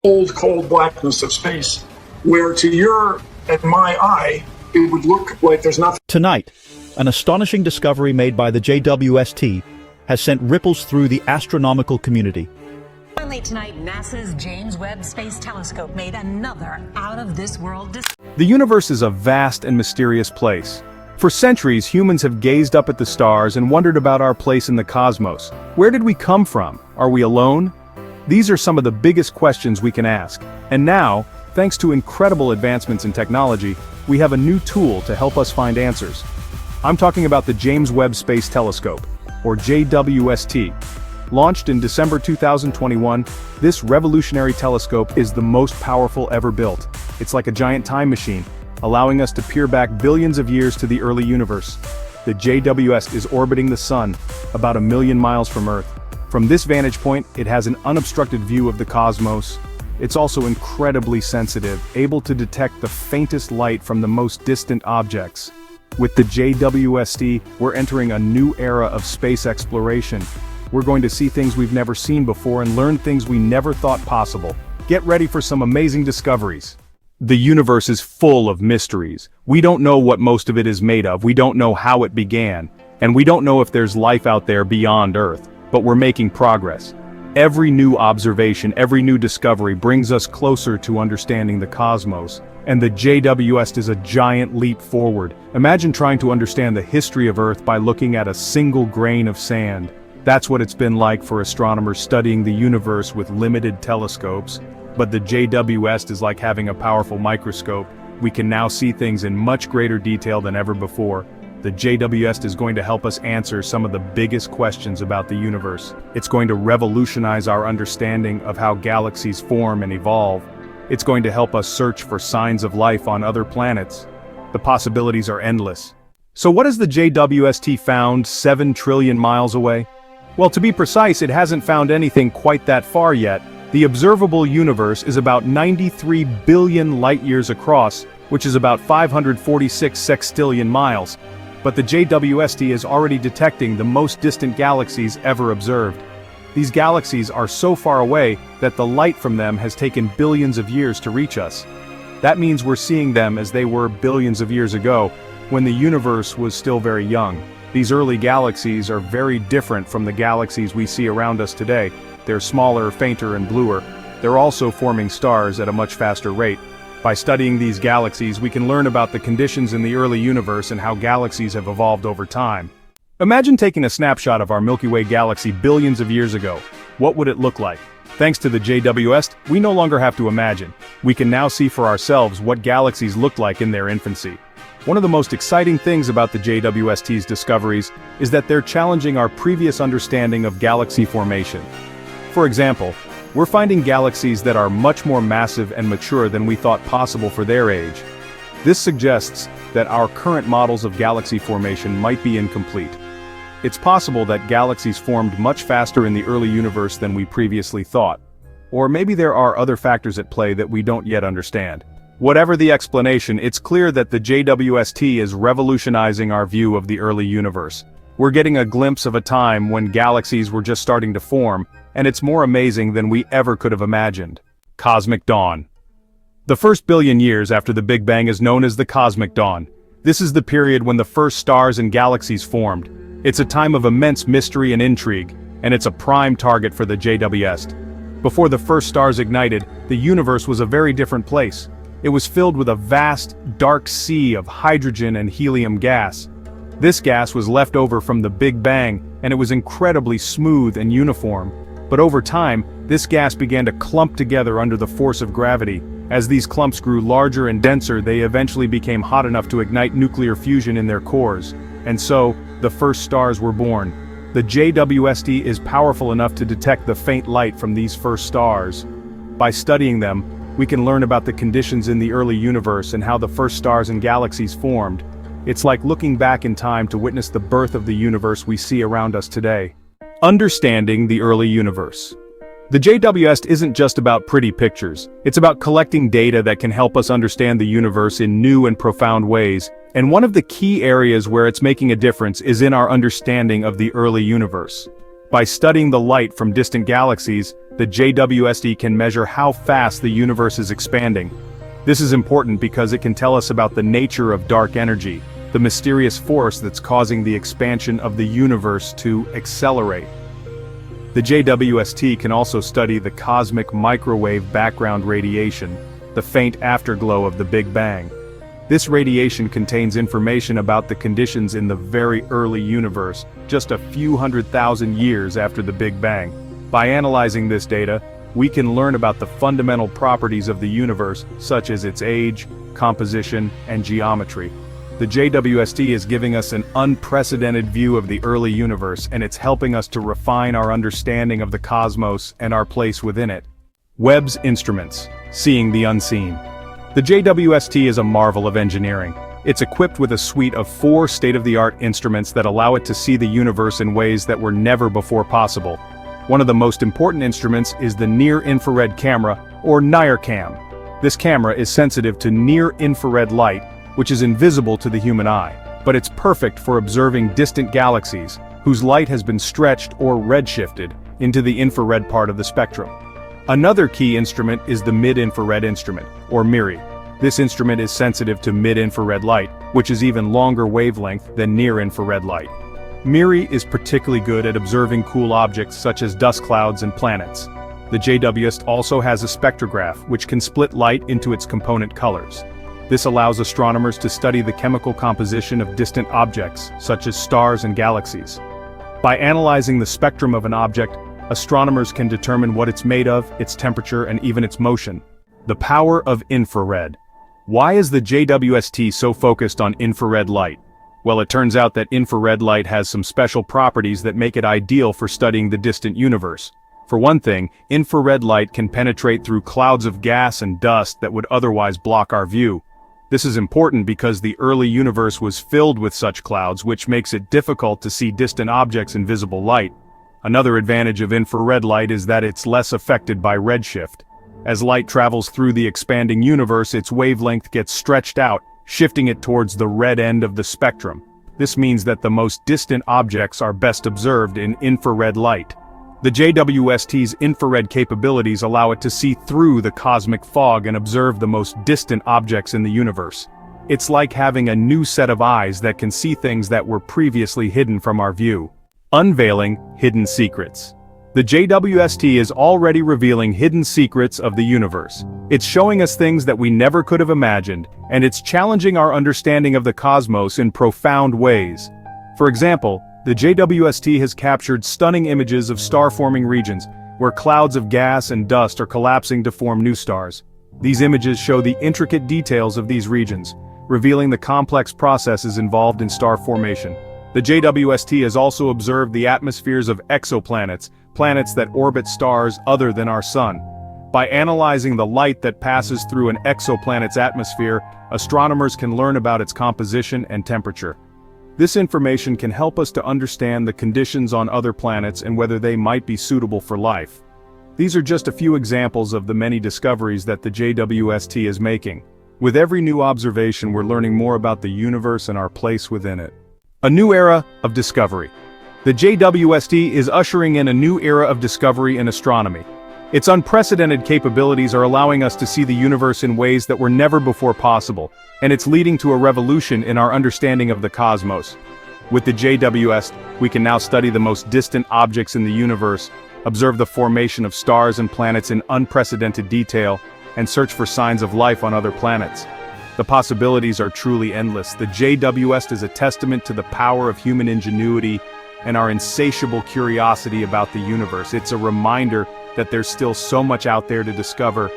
cold, cold blackness of space, where to your and my eye, it would look like there's nothing. Tonight, an astonishing discovery made by the JWST has sent ripples through the astronomical community. Late tonight, NASA's James Webb Space Telescope made another out-of-this-world discovery. The universe is a vast and mysterious place. For centuries, humans have gazed up at the stars and wondered about our place in the cosmos. Where did we come from? Are we alone? These are some of the biggest questions we can ask. And now, thanks to incredible advancements in technology, we have a new tool to help us find answers. I'm talking about the James Webb Space Telescope, or JWST. Launched in December 2021, this revolutionary telescope is the most powerful ever built. It's like a giant time machine, allowing us to peer back billions of years to the early universe. The JWST is orbiting the Sun, about 1 million miles from Earth. From this vantage point, it has an unobstructed view of the cosmos. It's also incredibly sensitive, able to detect the faintest light from the most distant objects. With the JWST, we're entering a new era of space exploration. We're going to see things we've never seen before and learn things we never thought possible. Get ready for some amazing discoveries. The universe is full of mysteries. We don't know what most of it is made of, we don't know how it began, and we don't know if there's life out there beyond Earth, but we're making progress. Every new observation, every new discovery brings us closer to understanding the cosmos, and the JWST is a giant leap forward. Imagine trying to understand the history of Earth by looking at a single grain of sand. That's what it's been like for astronomers studying the universe with limited telescopes. But the JWST is like having a powerful microscope. We can now see things in much greater detail than ever before. The JWST is going to help us answer some of the biggest questions about the universe. It's going to revolutionize our understanding of how galaxies form and evolve. It's going to help us search for signs of life on other planets. The possibilities are endless. So what has the JWST found 7 trillion miles away? Well, to be precise, it hasn't found anything quite that far yet. The observable universe is about 93 billion light-years across, which is about 546 sextillion miles. But the JWST is already detecting the most distant galaxies ever observed. These galaxies are so far away that the light from them has taken billions of years to reach us. That means we're seeing them as they were billions of years ago, when the universe was still very young. These early galaxies are very different from the galaxies we see around us today. They're smaller, fainter, and bluer. They're also forming stars at a much faster rate. By studying these galaxies, we can learn about the conditions in the early universe and how galaxies have evolved over time. Imagine taking a snapshot of our Milky Way galaxy billions of years ago. What would it look like? Thanks to the JWST, we no longer have to imagine. We can now see for ourselves what galaxies looked like in their infancy. One of the most exciting things about the JWST's discoveries is that they're challenging our previous understanding of galaxy formation. For example, we're finding galaxies that are much more massive and mature than we thought possible for their age. This suggests that our current models of galaxy formation might be incomplete. It's possible that galaxies formed much faster in the early universe than we previously thought. Or maybe there are other factors at play that we don't yet understand. Whatever the explanation, it's clear that the JWST is revolutionizing our view of the early universe. We're getting a glimpse of a time when galaxies were just starting to form, and it's more amazing than we ever could have imagined. Cosmic Dawn. The first billion years after the Big Bang is known as the Cosmic Dawn. This is the period when the first stars and galaxies formed. It's a time of immense mystery and intrigue, and it's a prime target for the JWST. Before the first stars ignited, the universe was a very different place. It was filled with a vast, dark sea of hydrogen and helium gas. This gas was left over from the Big Bang, and it was incredibly smooth and uniform. But over time, this gas began to clump together under the force of gravity. As these clumps grew larger and denser, they eventually became hot enough to ignite nuclear fusion in their cores. And so, the first stars were born. The JWST is powerful enough to detect the faint light from these first stars. By studying them, we can learn about the conditions in the early universe and how the first stars and galaxies formed. It's like looking back in time to witness the birth of the universe we see around us today. Understanding the early universe. The JWST isn't just about pretty pictures. It's about collecting data that can help us understand the universe in new and profound ways. And one of the key areas where it's making a difference is in our understanding of the early universe. By studying the light from distant galaxies, the JWST can measure how fast the universe is expanding. This is important because it can tell us about the nature of dark energy, the mysterious force that's causing the expansion of the universe to accelerate. The JWST can also study the cosmic microwave background radiation, the faint afterglow of the Big Bang. This radiation contains information about the conditions in the very early universe, just a few 100,000 years after the Big Bang. By analyzing this data, we can learn about the fundamental properties of the universe, such as its age, composition, and geometry. The JWST is giving us an unprecedented view of the early universe, and it's helping us to refine our understanding of the cosmos and our place within it. Webb's instruments, seeing the unseen. The JWST is a marvel of engineering. It's equipped with a suite of 4 state-of-the-art instruments that allow it to see the universe in ways that were never before possible. One of the most important instruments is the near-infrared camera, or NIRCam. This camera is sensitive to near-infrared light, which is invisible to the human eye, but it's perfect for observing distant galaxies, whose light has been stretched or redshifted into the infrared part of the spectrum. Another key instrument is the mid-infrared instrument, or MIRI. This instrument is sensitive to mid-infrared light, which is even longer wavelength than near-infrared light. MIRI is particularly good at observing cool objects such as dust clouds and planets. The JWST also has a spectrograph, which can split light into its component colors. This allows astronomers to study the chemical composition of distant objects, such as stars and galaxies. By analyzing the spectrum of an object, astronomers can determine what it's made of, its temperature, and even its motion. The power of infrared. Why is the JWST so focused on infrared light? Well, it turns out that infrared light has some special properties that make it ideal for studying the distant universe. For one thing, infrared light can penetrate through clouds of gas and dust that would otherwise block our view. This is important because the early universe was filled with such clouds, which makes it difficult to see distant objects in visible light. Another advantage of infrared light is that it's less affected by redshift. As light travels through the expanding universe, its wavelength gets stretched out, shifting it towards the red end of the spectrum. This means that the most distant objects are best observed in infrared light. The JWST's infrared capabilities allow it to see through the cosmic fog and observe the most distant objects in the universe. It's like having a new set of eyes that can see things that were previously hidden from our view. Unveiling hidden secrets. The JWST is already revealing hidden secrets of the universe. It's showing us things that we never could have imagined, and it's challenging our understanding of the cosmos in profound ways. For example, the JWST has captured stunning images of star-forming regions, where clouds of gas and dust are collapsing to form new stars. These images show the intricate details of these regions, revealing the complex processes involved in star formation. The JWST has also observed the atmospheres of exoplanets, planets that orbit stars other than our Sun. By analyzing the light that passes through an exoplanet's atmosphere, astronomers can learn about its composition and temperature. This information can help us to understand the conditions on other planets and whether they might be suitable for life. These are just a few examples of the many discoveries that the JWST is making. With every new observation, we're learning more about the universe and our place within it. A new era of discovery. The JWST is ushering in a new era of discovery in astronomy. Its unprecedented capabilities are allowing us to see the universe in ways that were never before possible, and it's leading to a revolution in our understanding of the cosmos. With the JWST, we can now study the most distant objects in the universe, observe the formation of stars and planets in unprecedented detail, and search for signs of life on other planets. The possibilities are truly endless. The JWST is a testament to the power of human ingenuity and our insatiable curiosity about the universe. It's a reminder that there's still so much out there to discover,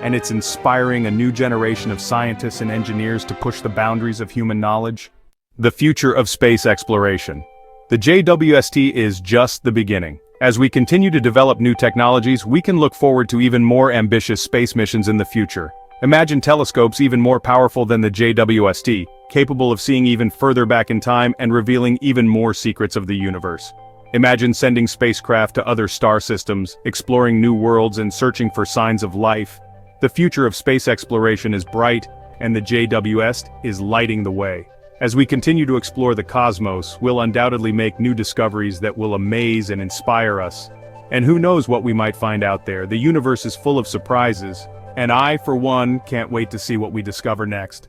and it's inspiring a new generation of scientists and engineers to push the boundaries of human knowledge. The future of space exploration. The JWST is just the beginning. As we continue to develop new technologies, we can look forward to even more ambitious space missions in the future. Imagine telescopes even more powerful than the JWST, capable of seeing even further back in time and revealing even more secrets of the universe. Imagine sending spacecraft to other star systems, exploring new worlds and searching for signs of life. The future of space exploration is bright, and the JWST is lighting the way. As we continue to explore the cosmos, we'll undoubtedly make new discoveries that will amaze and inspire us. And who knows what we might find out there. The universe is full of surprises, and I, for one, can't wait to see what we discover next.